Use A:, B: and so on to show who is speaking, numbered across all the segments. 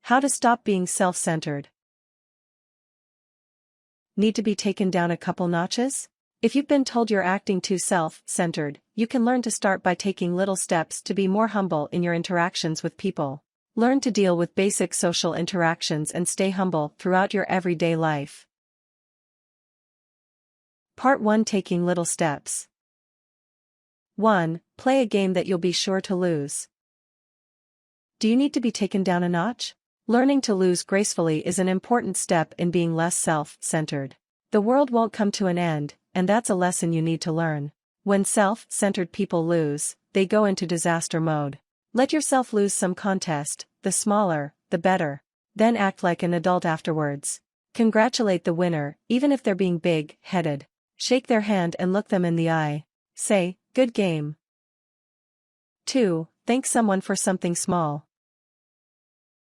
A: How to stop being self-centered. Need to be taken down a couple notches? If you've been told you're acting too self-centered, you can learn to start by taking little steps to be more humble in your interactions with people. Learn to deal with basic social interactions and stay humble throughout your everyday life. Part 1. Taking little steps. 1. Play a game that you'll be sure to lose. Do you need to be taken down a notch? Learning to lose gracefully is an important step in being less self-centered. The world won't come to an end, and that's a lesson you need to learn. When self-centered people lose, they go into disaster mode. Let yourself lose some contest, the smaller, the better. Then act like an adult afterwards. Congratulate the winner, even if they're being big-headed. Shake their hand and look them in the eye. Say, "Good game." 2. Thank someone for something small.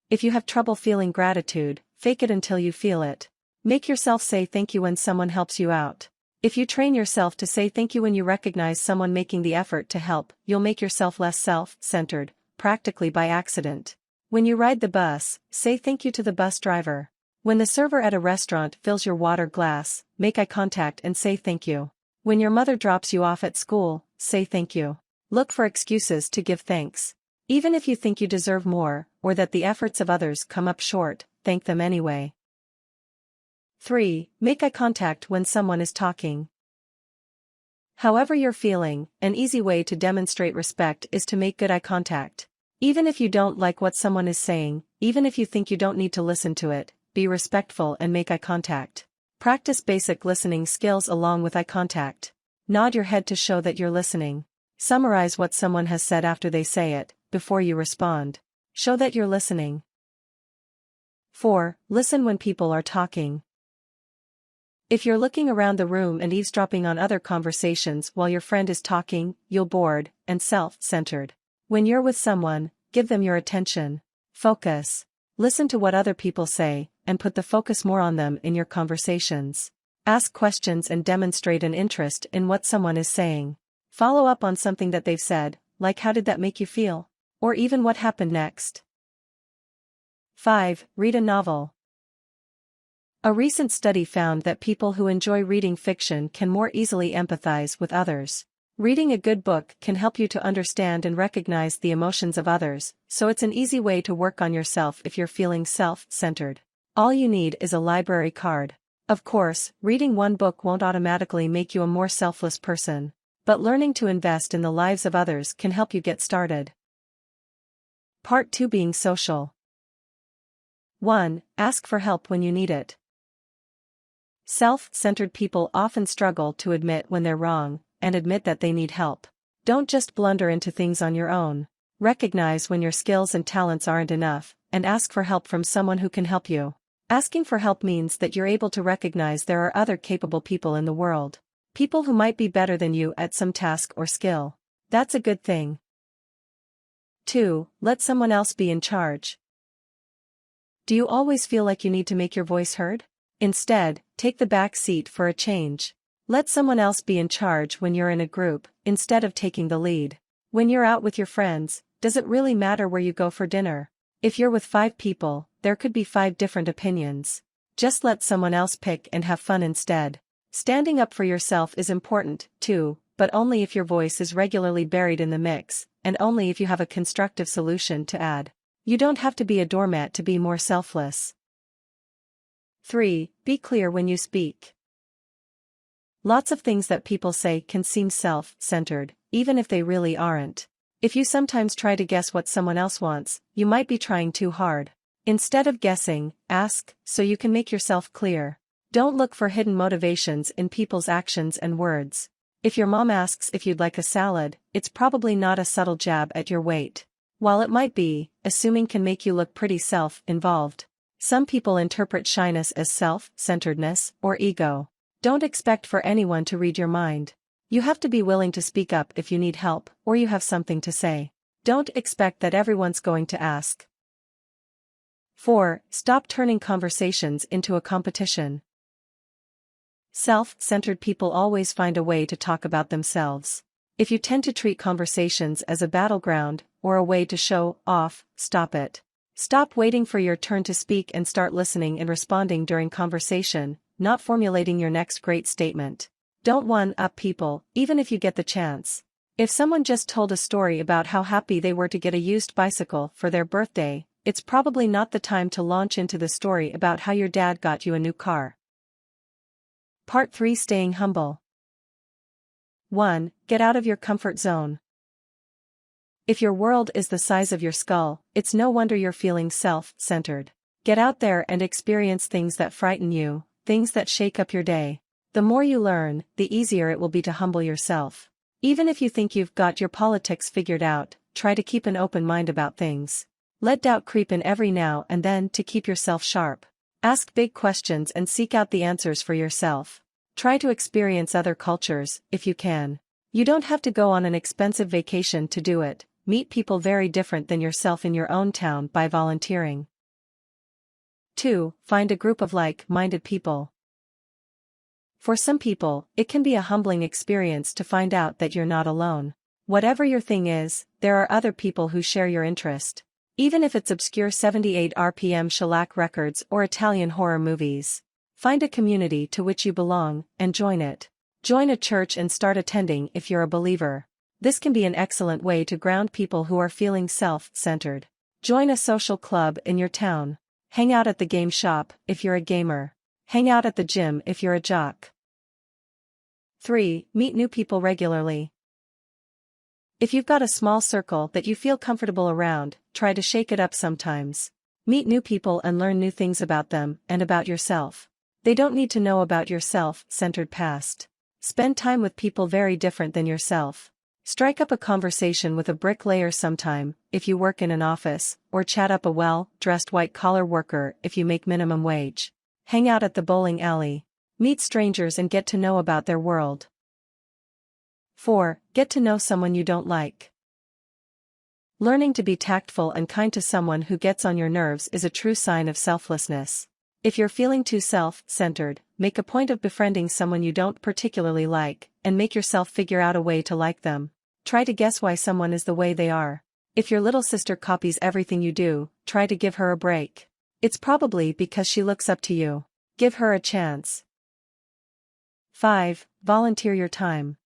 A: If you have trouble feeling gratitude, fake it until you feel it. Make yourself say thank you when someone helps you out. If you train yourself to say thank you when you recognize someone making the effort to help, you'll make yourself less self-centered, practically by accident. When you ride the bus, say thank you to the bus driver. When the server at a restaurant fills your water glass, make eye contact and say thank you. When your mother drops you off at school, say thank you. Look for excuses to give thanks. Even if you think you deserve more, or that the efforts of others come up short, thank them anyway. 3. Make eye contact when someone is talking. However you're feeling, an easy way to demonstrate respect is to make good eye contact. Even if you don't like what someone is saying, even if you think you don't need to listen to it, be respectful and make eye contact. Practice basic listening skills along with eye contact. Nod your head to show that you're listening. Summarize what someone has said after they say it, before you respond. Show that you're listening. 4. Listen when people are talking. If you're looking around the room and eavesdropping on other conversations while your friend is talking, you're bored and self-centered. When you're with someone, give them your attention. Focus. Listen to what other people say, and put the focus more on them in your conversations. Ask questions and demonstrate an interest in what someone is saying. Follow up on something that they've said, like how did that make you feel? Or even what happened next. 5. Read a novel. A recent study found that people who enjoy reading fiction can more easily empathize with others. Reading a good book can help you to understand and recognize the emotions of others, so it's an easy way to work on yourself if you're feeling self-centered. All you need is a library card. Of course, reading one book won't automatically make you a more selfless person, but learning to invest in the lives of others can help you get started. Part 2. Being social. 1. Ask for help when you need it. Self-centered people often struggle to admit when they're wrong, and admit that they need help. Don't just blunder into things on your own. Recognize when your skills and talents aren't enough, and ask for help from someone who can help you. Asking for help means that you're able to recognize there are other capable people in the world. People who might be better than you at some task or skill. That's a good thing. 2. Let someone else be in charge. Do you always feel like you need to make your voice heard? Instead, take the back seat for a change. Let someone else be in charge when you're in a group, instead of taking the lead. When you're out with your friends, does it really matter where you go for dinner? If you're with 5 people, there could be 5 different opinions. Just let someone else pick and have fun instead. Standing up for yourself is important, too, but only if your voice is regularly buried in the mix, and only if you have a constructive solution to add. You don't have to be a doormat to be more selfless. 3. Be clear when you speak. Lots of things that people say can seem self-centered, even if they really aren't. If you sometimes try to guess what someone else wants, you might be trying too hard. Instead of guessing, ask, so you can make yourself clear. Don't look for hidden motivations in people's actions and words. If your mom asks if you'd like a salad, it's probably not a subtle jab at your weight. While it might be, assuming can make you look pretty self-involved. Some people interpret shyness as self-centeredness or ego. Don't expect for anyone to read your mind. You have to be willing to speak up if you need help or you have something to say. Don't expect that everyone's going to ask. 4. Stop turning conversations into a competition. Self-centered people always find a way to talk about themselves. If you tend to treat conversations as a battleground or a way to show off, stop it. Stop waiting for your turn to speak and start listening and responding during conversation, not formulating your next great statement. Don't one-up people, even if you get the chance. If someone just told a story about how happy they were to get a used bicycle for their birthday, it's probably not the time to launch into the story about how your dad got you a new car. Part 3: Staying Humble. 1. Get out of your comfort zone. If your world is the size of your skull, it's no wonder you're feeling self-centered. Get out there and experience things that frighten you, things that shake up your day. The more you learn, the easier it will be to humble yourself. Even if you think you've got your politics figured out, try to keep an open mind about things. Let doubt creep in every now and then to keep yourself sharp. Ask big questions and seek out the answers for yourself. Try to experience other cultures, if you can. You don't have to go on an expensive vacation to do it. Meet people very different than yourself in your own town by volunteering. 2. Find a group of like-minded people. For some people, it can be a humbling experience to find out that you're not alone. Whatever your thing is, there are other people who share your interest. Even if it's obscure 78 RPM shellac records or Italian horror movies. Find a community to which you belong, and join it. Join a church and start attending if you're a believer. This can be an excellent way to ground people who are feeling self-centered. Join a social club in your town. Hang out at the game shop if you're a gamer. Hang out at the gym if you're a jock. 3. Meet new people regularly. If you've got a small circle that you feel comfortable around, try to shake it up sometimes. Meet new people and learn new things about them and about yourself. They don't need to know about your self-centered past. Spend time with people very different than yourself. Strike up a conversation with a bricklayer sometime, if you work in an office, or chat up a well-dressed white-collar worker if you make minimum wage. Hang out at the bowling alley. Meet strangers and get to know about their world. 4. Get to know someone you don't like. Learning to be tactful and kind to someone who gets on your nerves is a true sign of selflessness. If you're feeling too self-centered, make a point of befriending someone you don't particularly like, and make yourself figure out a way to like them. Try to guess why someone is the way they are. If your little sister copies everything you do, try to give her a break. It's probably because she looks up to you. Give her a chance. 5. Volunteer your time.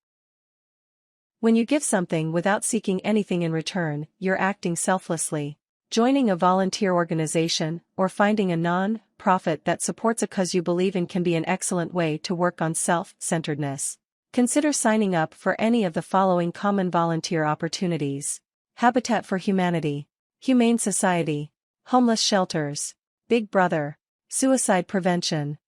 A: When you give something without seeking anything in return, you're acting selflessly. Joining a volunteer organization, or finding a non-profit that supports a cause you believe in can be an excellent way to work on self-centeredness. Consider signing up for any of the following common volunteer opportunities: Habitat for Humanity, Humane Society, homeless shelters, Big Brother, suicide prevention,